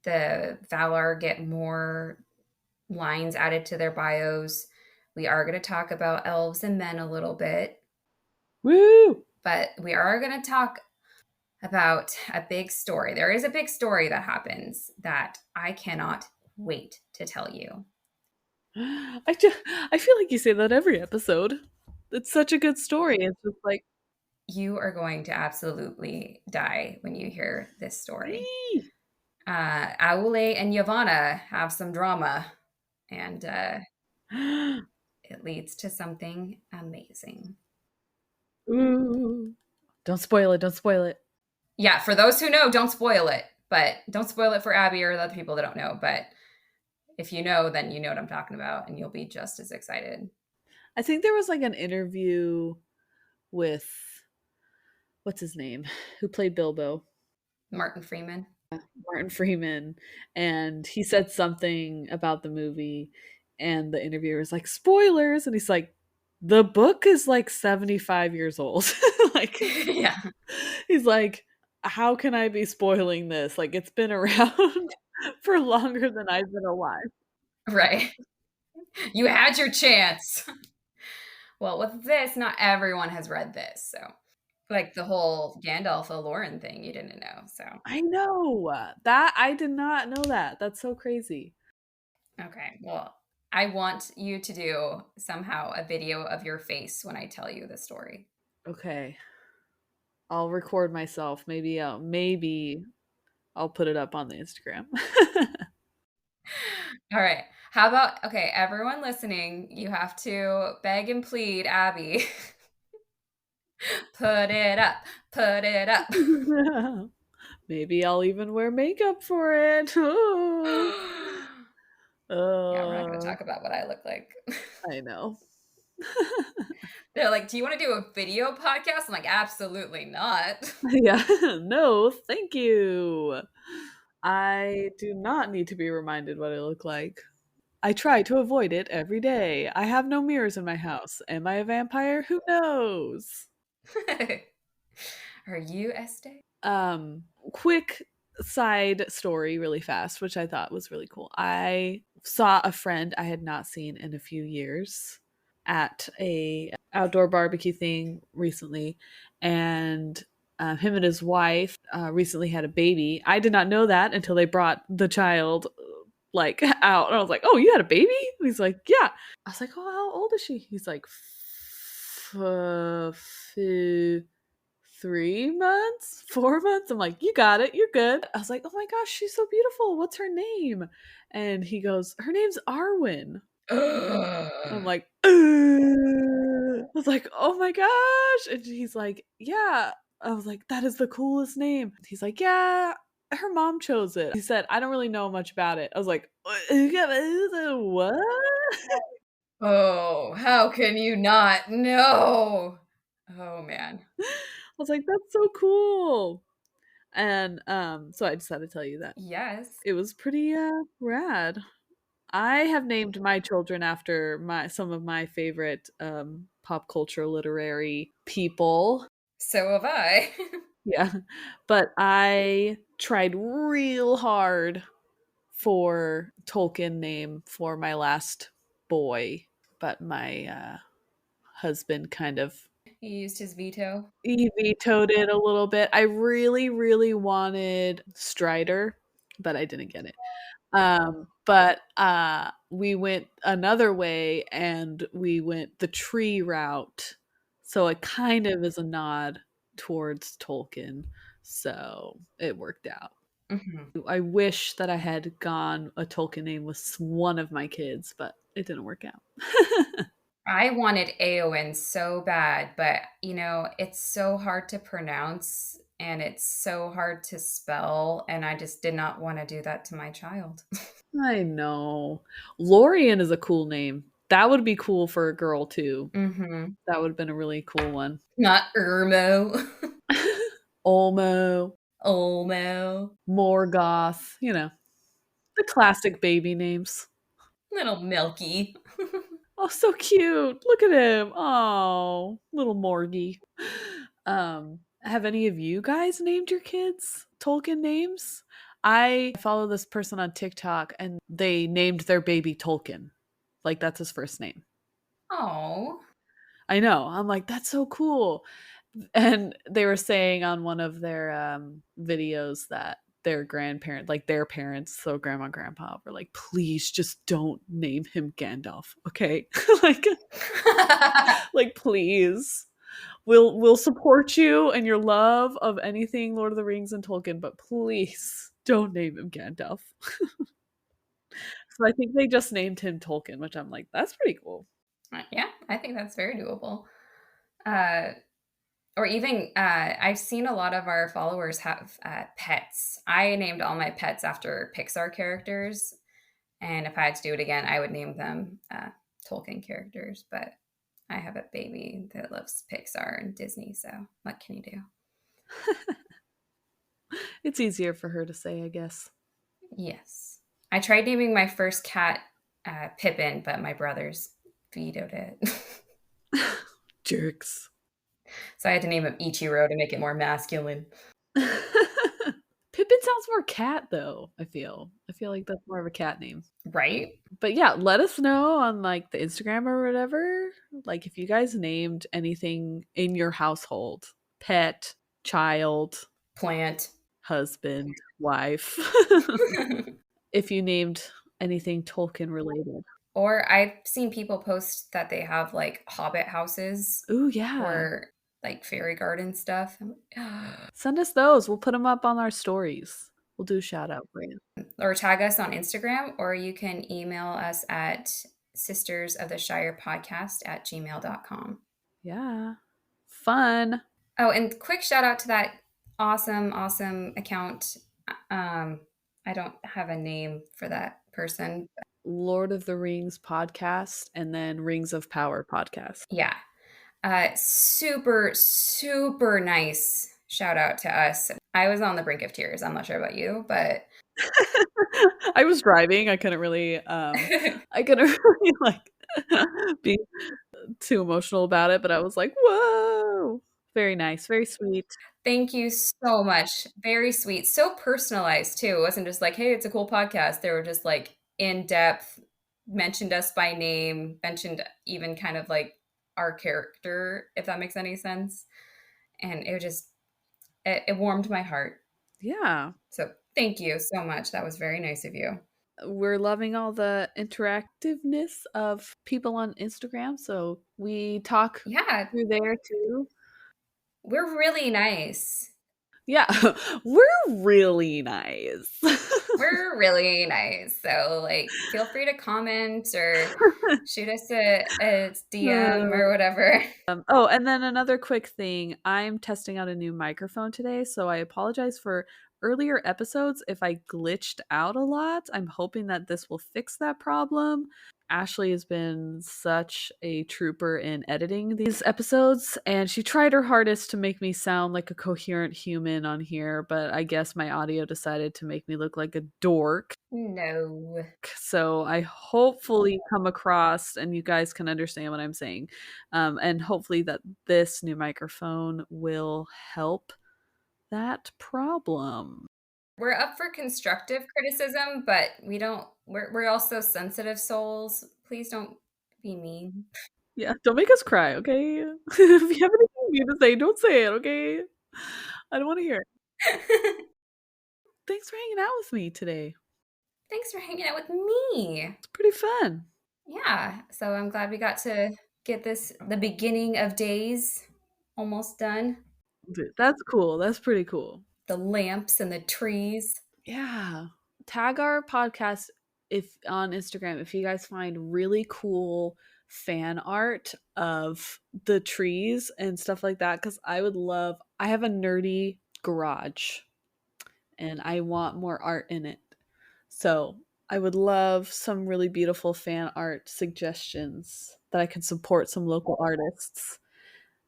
the Valar get more lines added to their bios. We are going to talk about elves and men a little bit, Woo! but we are going to talk about a big story. There is a big story that happens that I cannot wait to tell you. I feel like you say that every episode. It's such a good story. It's just like, You are going to absolutely die when you hear this story. "Eee." Aule and Yavanna have some drama, and it leads to something amazing. Ooh. Don't spoil it. Don't spoil it. Yeah, for those who know, don't spoil it, but don't spoil it for Abby or the other people that don't know. But if you know, then you know what I'm talking about, and you'll be just as excited. I think there was like an interview with what's his name, who played Bilbo, Martin Freeman. Martin Freeman, and he said something about the movie, and the interviewer was like, "Spoilers," and he's like, "The book is like 75 years old." Like, Yeah, he's like, "How can I be spoiling this? Like, it's been around for longer than I've been alive." right. You had your chance. Well, with this, not everyone has read this, so like the whole Gandalf Aloran thing, you didn't know. So I know that I did not know that. That's so crazy. okay, well, I want you to do somehow a video of your face when I tell you the story. Okay. I'll record myself. Maybe I'll put it up on the Instagram. All right. How about, okay, everyone listening, you have to beg and plead Abby. Put it up. Put it up. Maybe I'll even wear makeup for it. Oh. Yeah, we're not going to Uh, talk about what I look like. I know. They're like, "Do you want to do a video podcast?" I'm like, "Absolutely not." Yeah. No, thank you. I do not need to be reminded what I look like. I try to avoid it every day. I have no mirrors in my house. Am I a vampire? Who knows? Are you Este? Um, quick side story, really fast, which I thought was really cool. I saw a friend I had not seen in a few years at a outdoor barbecue thing recently, and him and his wife recently had a baby. I did not know that until they brought the child like out, and I was like, "Oh, you had a baby?" And he's like, "Yeah." I was like, "Oh, how old is she?" He's like, 3 months, 4 months. I'm like, you got it, you're good. I was like, oh my gosh, she's so beautiful. What's her name? And he goes, her name's Arwen. I'm like, I was like, oh my gosh. And he's like, yeah. I was like, that is the coolest name. He's like, yeah, her mom chose it. He said, I don't really know much about it. I was like, what? Oh, how can you not know? Oh man. I was like, that's so cool. And so I just had to tell you that. Yes. It was pretty rad. I have named my children after my some of my favorite pop culture literary people. So have I. Yeah. But I tried real hard for Tolkien name for my last boy, but my husband kind of He used his veto. he vetoed it a little bit. I really, really wanted Strider, but I didn't get it. But we went another way and we went the tree route. So it kind of is a nod towards Tolkien. So it worked out. Mhm. I wish that I had gone a Tolkien name with one of my kids, but it didn't work out. I wanted Eowyn so bad, but it's so hard to pronounce and it's so hard to spell, and I just did not want to do that to my child. I know. Lorien is a cool name. That would be cool for a girl too. Mhm. That would have been a really cool one. Not Irmo. Olmo, Olmo. Morgoth, the classic baby names. Little Milky. Oh, so cute. Look at him. Oh, little Morgie. Have any of you guys named your kids Tolkien names? I follow this person on TikTok and they named their baby Tolkien. Like that's his first name. Oh. I know. I'm like, that's so cool. And they were saying on one of their videos that their grandparent, like their parents, so grandma and grandpa, were like, please just don't name him Gandalf, okay? like, like please. We'll support you and your love of anything Lord of the Rings and Tolkien, but please don't name him Gandalf. So I think they just named him Tolkien, which I'm like, that's pretty cool. Yeah, I think that's very doable. Uh, or even I've seen a lot of our followers have pets. I named all my pets after Pixar characters, and if I had to do it again, I would name them Tolkien characters. But I have a baby that loves Pixar and Disney, so what can you do? It's easier for her to say, I guess. Yes, I tried naming my first cat Pippin, but my brothers vetoed it. Jerks. So I had to name him Ichiro to make it more masculine. Pippin sounds more cat though, I feel. I feel like that's more of a cat name. Right? But yeah, let us know on like the Instagram or whatever. Like if you guys named anything in your household, pet, child, Plant. husband, wife. If you named anything Tolkien related. Or I've seen people post that they have like hobbit houses Ooh, yeah. or like fairy garden stuff. Send us those. We'll put them up on our stories. We'll do a shout out for you. Or tag us on Instagram, or you can email us at sistersoftheshirepodcast@gmail.com. Yeah. Fun. Oh, and quick shout out to that awesome, awesome account. Um, I don't have a name for that person. Lord of the Rings podcast and then Rings of Power podcast. Yeah. Super, super nice shout out to us. I was on the brink of tears. I'm not sure about you, but I was driving. I couldn't really like be too emotional about it, but I was like, "Whoa." Very nice, very sweet. thank you so much. Very sweet. So personalized too. It wasn't just like, hey, it's a cool podcast. They were just like in depth, mentioned us by name, mentioned even kind of like our character, if that makes any sense. And it just, it warmed my heart. Yeah. So thank you so much. That was very nice of you. We're loving all the interactiveness of people on Instagram, so we talk Yeah, through there too. we're really nice. Yeah, we're really nice. We're really nice. So, like, feel free to comment or shoot us a DM or whatever. Oh, and then another quick thing. I'm testing out a new microphone today, so I apologize for earlier episodes if I glitched out a lot. I'm hoping that this will fix that problem. Ashley has been such a trooper in editing these episodes, and she tried her hardest to make me sound like a coherent human on here, but I guess my audio decided to make me look like a dork. No. So I hopefully come across and you guys can understand what I'm saying. And hopefully that this new microphone will help that problem. We're up for constructive criticism, but we're also sensitive souls. Please don't be mean. Yeah, don't make us cry, okay? If you have anything mean to say, don't say it, okay? I don't want to hear it. Thanks for hanging out with me today. Thanks for hanging out with me. It's pretty fun. Yeah, so I'm glad we got to get this the beginning of days almost done. Dude, that's cool. That's pretty cool. The lamps and the trees. Yeah. Tag our podcast if on Instagram if you guys find really cool fan art of the trees and stuff like that cuz I have a nerdy garage and I want more art in it. So, I would love some really beautiful fan art suggestions that I can support some local artists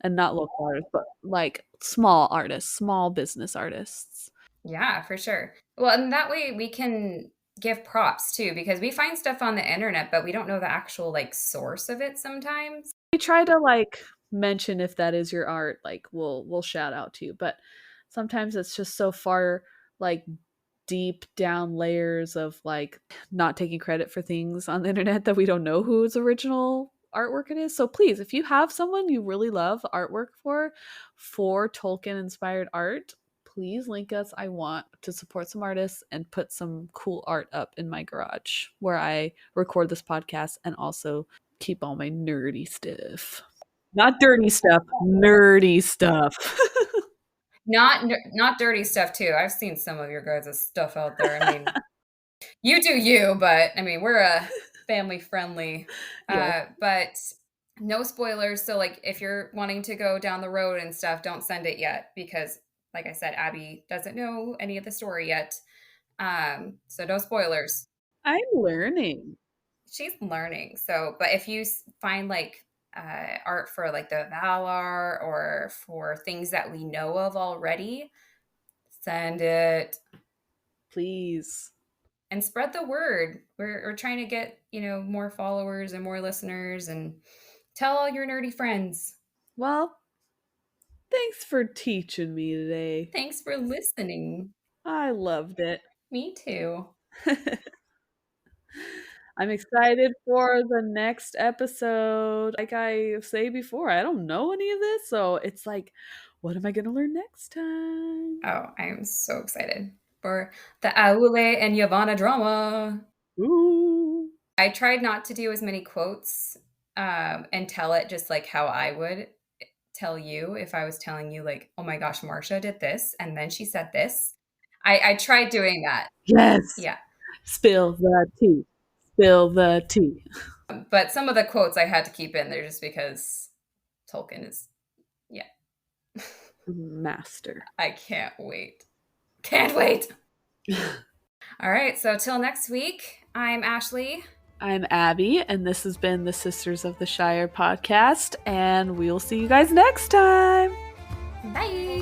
and not local artists, but like small artists, small business artists. Yeah, for sure. Well, and that way we can give props too, because we find stuff on the internet, but we don't know the actual like source of it sometimes. We try to like mention if that is your art, like we'll shout out to you, but sometimes it's just so far like deep down layers of like not taking credit for things on the internet that we don't know whose original artwork it is. So please, if you have someone you really love artwork for Tolkien inspired art, please link us. I want to support some artists and put some cool art up in my garage where I record this podcast and also keep all my nerdy stuff. Not dirty stuff, nerdy stuff. Not dirty stuff too. I've seen some of your guys' stuff out there. I mean, you do you, but I mean, we're a family friendly. Yes. But no spoilers. So like if you're wanting to go down the road and stuff, don't send it yet because like I said, Abby doesn't know any of the story yet. So no spoilers. I'm learning. She's learning. So, but if you find like art for like the Valar or for things that we know of already, send it Please. and spread the word. We're trying to get, more followers and more listeners and tell all your nerdy friends. Well, thanks for teaching me today. Thanks for listening. I loved it. Me too. I'm excited for the next episode. Like I say before, I don't know any of this, so it's like, what am I going to learn next time? Oh, I am so excited for the Aule and Yavanna drama. Ooh. I tried not to do as many quotes, and tell it just like how I would tell you if I was telling you, like, "Oh my gosh, Marcia did this, and then she said this." I tried doing that. Yes. Yeah. Spill the tea. Spill the tea. But some of the quotes I had to keep in there just because Tolkien is, yeah. Master. I can't wait. Can't wait. All right, so till next week, I'm Ashley. I'm Abby, and this has been the Sisters of the Shire podcast, and we'll see you guys next time. Bye.